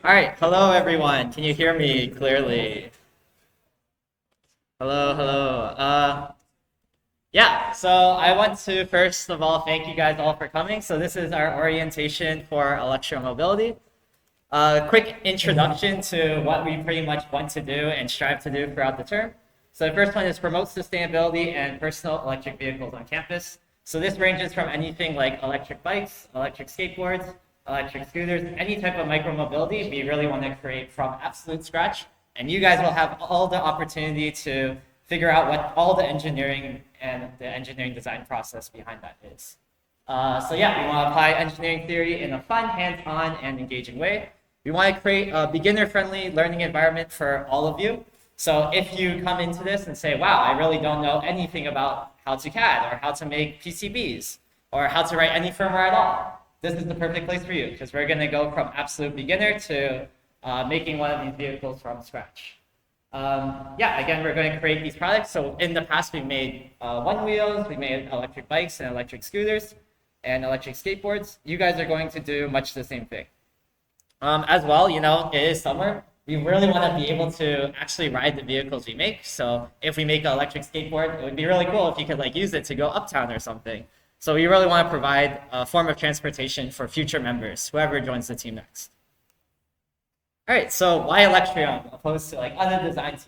All right, hello everyone. Can you hear me clearly? Hello, hello. Yeah, so I want to first of all thank you guys all for coming. So this is our orientation for electromobility. A quick introduction to what we pretty much want to do and strive to do throughout the term. So the first one is promote sustainability and personal electric vehicles on campus. So this ranges from anything like electric bikes, electric skateboards, electric scooters, any type of micromobility we really want to create from absolute scratch. And you guys will have all the opportunity to figure out what all the engineering and the engineering design process behind that is. So yeah, we want to apply engineering theory in a fun, hands-on, and engaging way. We want to create a beginner-friendly learning environment for all of you. So if you come into this and say, wow, I really don't know anything about how to CAD or how to make PCBs or how to write any firmware at all, this is the perfect place for you because we're going to go from absolute beginner to making one of these vehicles from scratch. Yeah, again, we're going to create these products. So in the past, we made one wheels, we made electric bikes and electric scooters and electric skateboards. You guys are going to do much the same thing. As well, you know, it is summer. We really want to be able to actually ride the vehicles we make. So if we make an electric skateboard, it would be really cool if you could like use it to go uptown or something. So we really want to provide a form of transportation for future members, whoever joins the team next. All right, so why Electreon opposed to like other design teams?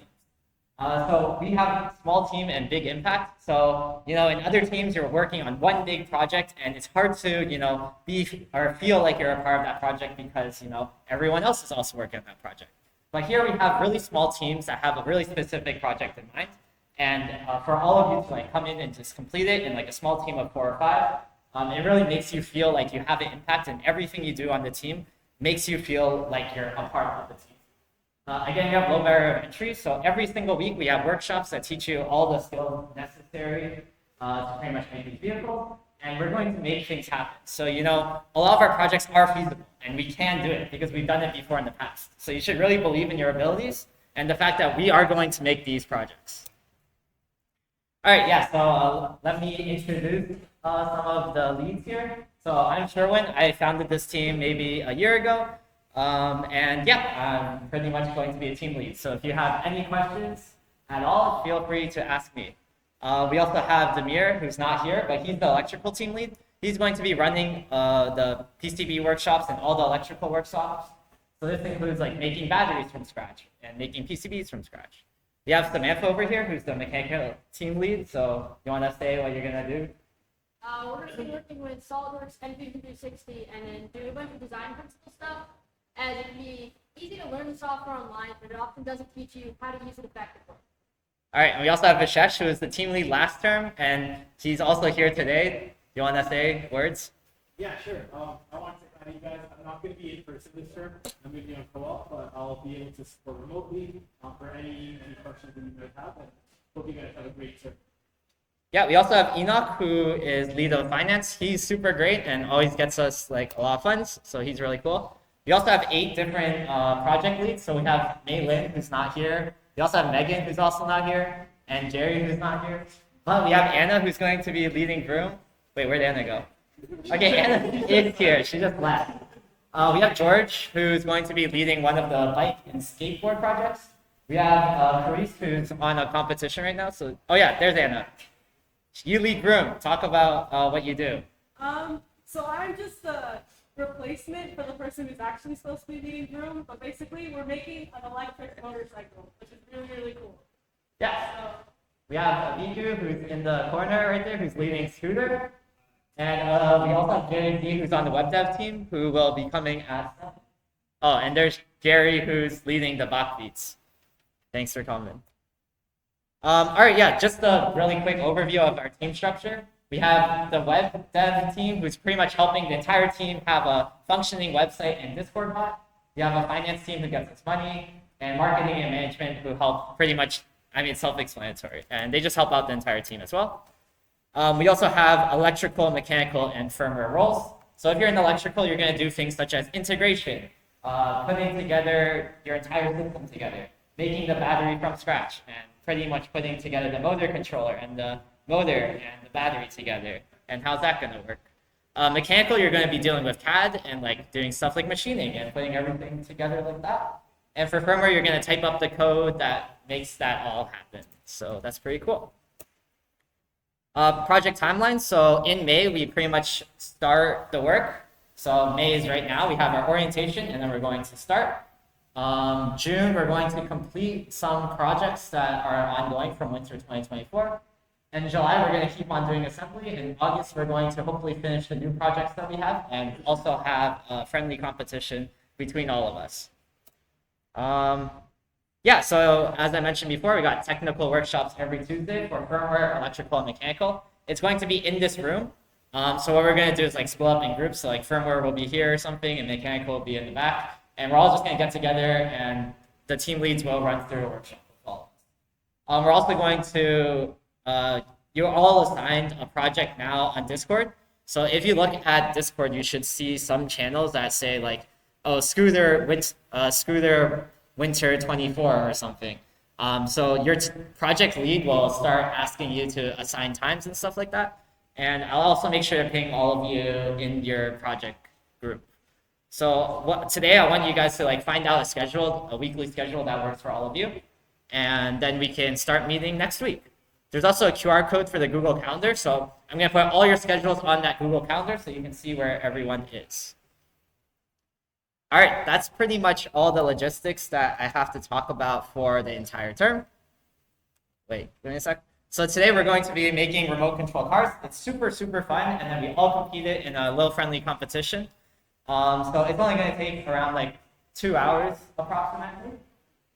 So we have a small team and big impact. So, you know, in other teams, you're working on one big project and it's hard to, you know, be or feel like you're a part of that project because, you know, everyone else is also working on that project. But here we have really small teams that have a really specific project in mind. And for all of you to like come in and just complete it in like a small team of 4 or 5, it really makes you feel like you have an impact and everything you do on the team makes you feel like you're a part of the team. Again, we have low barrier of entry, so every single week we have workshops that teach you all the skills necessary to pretty much make these vehicles, and we're going to make things happen. So, you know, a lot of our projects are feasible, and we can do it because we've done it before in the past. So you should really believe in your abilities and the fact that we are going to make these projects. All right, yeah, so let me introduce some of the leads here. So I'm Sherwin. I founded this team maybe a year ago. And yeah, I'm pretty much going to be a team lead. So if you have any questions at all, feel free to ask me. We also have Demir, who's not here, but he's the electrical team lead. He's going to be running the PCB workshops and all the electrical workshops. So this includes like making batteries from scratch and making PCBs from scratch. We have Samantha over here, who's the mechanical team lead. So you want to say what you're going to do? We're going to be working with SolidWorks, NV360, and then do a bunch of design principle stuff. And it can be easy to learn the software online, but it often doesn't teach you how to use it effectively. All right, and we also have Vishesh, who was the team lead last term, and he's also here today. You want to say words? Yeah, sure. I want to say hi to you guys. I'm not going to be in person this term. I'm going to be on co-op, but I'll be able to support remotely for any questions that you might have. And hope you guys have a great term. Yeah, we also have Enoch, who is lead of finance. He's super great and always gets us like a lot of funds, so he's really cool. We also have 8 different project leads. So we have Mei Lin, who's not here. We also have Megan, who's also not here, and Jerry, who's not here. But we have Anna, who's going to be leading Vroom. Wait, where'd Anna go? Okay, Anna is here. She just left. We have George, who's going to be leading one of the bike and skateboard projects. We have Carice, who's on a competition right now. So, oh yeah, there's Anna. You lead Vroom. Talk about what you do. So I'm just the replacement for the person who's actually supposed to be leading Vroom, but basically we're making an electric motorcycle, which is really, really cool. Yeah. So, We have Abiku, who's in the corner right there, who's leading Scooter. And we also have Jerry D, who's on the web dev team, who will be coming at... Oh, and there's Jerry, who's leading the Bach Beats. Thanks for coming. All right, yeah, just a really quick overview of our team structure. We have the web dev team, who's pretty much helping the entire team have a functioning website and Discord bot. We have a finance team who gets us money, and marketing and management who help pretty much, I mean, self-explanatory. And they just help out the entire team as well. We also have electrical, mechanical, and firmware roles. So if you're in electrical, you're going to do things such as integration, putting together your entire system together, making the battery from scratch, and pretty much putting together the motor controller and the motor and the battery together. And how's that going to work? Mechanical, you're going to be dealing with CAD and like doing stuff like machining and putting everything together like that. And for firmware, you're going to type up the code that makes that all happen. So that's pretty cool. Project timeline. So in May, we pretty much start the work. So May is right now. We have our orientation, and then we're going to start. June, we're going to complete some projects that are ongoing from winter 2024. In July, we're going to keep on doing assembly. In August, we're going to hopefully finish the new projects that we have and also have a friendly competition between all of us. Yeah, so as I mentioned before, we got technical workshops every Tuesday for firmware, electrical, and mechanical. It's going to be in this room. So what we're going to do is like split up in groups. So like firmware will be here or something, and mechanical will be in the back. And we're all just going to get together, and the team leads will run through a workshop with all of us. We're also going to you're all assigned a project now on Discord. So if you look at Discord, you should see some channels that say like, oh, Scooter Winter 24 or something. So your project lead will start asking you to assign times and stuff like that. And I'll also make sure to ping all of you in your project group. So today I want you guys to like find out a weekly schedule that works for all of you. And then we can start meeting next week. There's also a QR code for the Google Calendar. So I'm going to put all your schedules on that Google Calendar so you can see where everyone is. All right, that's pretty much all the logistics that I have to talk about for the entire term. Wait, give me a sec. So today we're going to be making remote control cars. It's super, super fun. And then we all competed in a little friendly competition. So it's only going to take around like 2 hours approximately.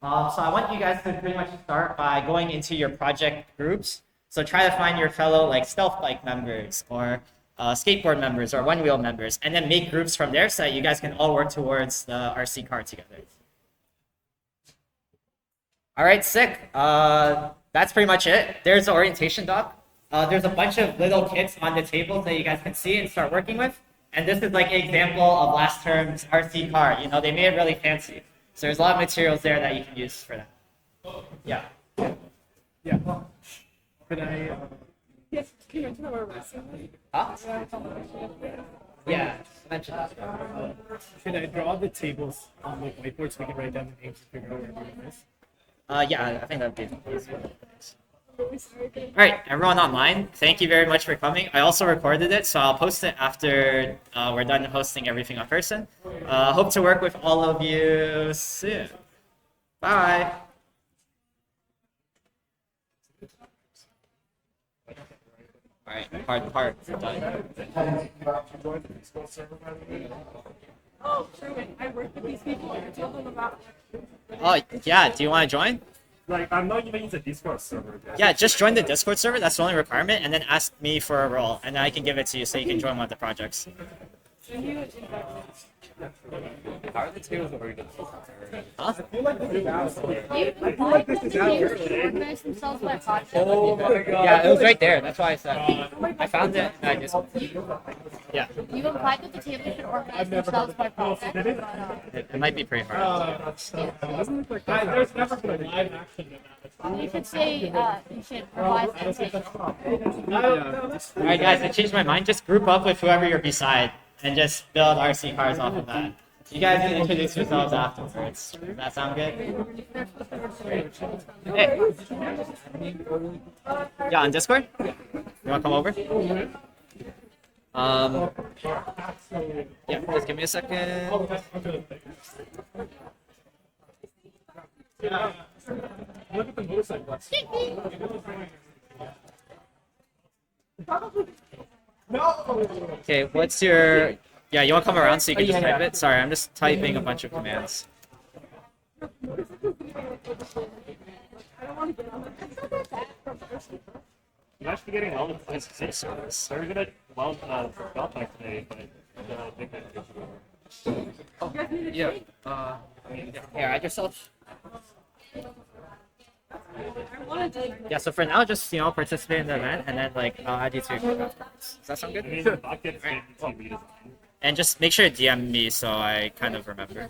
So I want you guys to pretty much start by going into your project groups. So try to find your fellow like stealth bike members or skateboard members or one wheel members, and then make groups from there so that you guys can all work towards the RC car together. All right, sick. That's pretty much it. There's the orientation doc. There's a bunch of little kits on the tables that you guys can see and start working with. And this is like an example of last term's RC car. You know, they made it really fancy. So there's a lot of materials there that you can use for that. Yeah. Yeah. Could I? Yes, can you mention that we're racing? Huh? Yeah. Mention that. Should I draw the tables on the whiteboard so we can write down the names and figure out where everyone is? Yeah, I think that'd be the All right, everyone online, thank you very much for coming. I also recorded it, so I'll post it after we're done hosting everything on person. Hope to work with all of you soon. Bye. All right, hard part done. Oh, sure. I work with these people. I tell them about. Oh, yeah, do you want to join? Like, I'm not even using a Discord server. Yeah, just join the Discord server. That's the only requirement, and then ask me for a role, and then I can give it to you so you can join one of the projects. How are the tables organized? Huh? You like this is organize themselves by project. Oh my god. Yeah, it was right there. That's why I said. I found it, and I just. Yeah, You implied that the table should organize themselves by project. But, it might be pretty hard. There's never been a live action of you should say you should revise the table. All right, guys, I changed my mind. Just group up with whoever you're beside, and just build RC cars off of that. You guys can introduce yourselves afterwards. Does that sound good? Hey. Yeah, on Discord? You want to come over? Yeah, just give me a second. Look at the motorcycle. Okay, what's your... Yeah, you want to come around so you can just type it? Sorry, I'm just typing a bunch of commands. I'm actually getting all the points to service. They're gonna well belt back today, but I think that Yeah. Here, add yourself. Yeah, so for now, just, participate in the event, and then, I'll add you to your group afterwards. Does that sound good? the buckets and TV design. And just make sure to DM me so I kind of remember.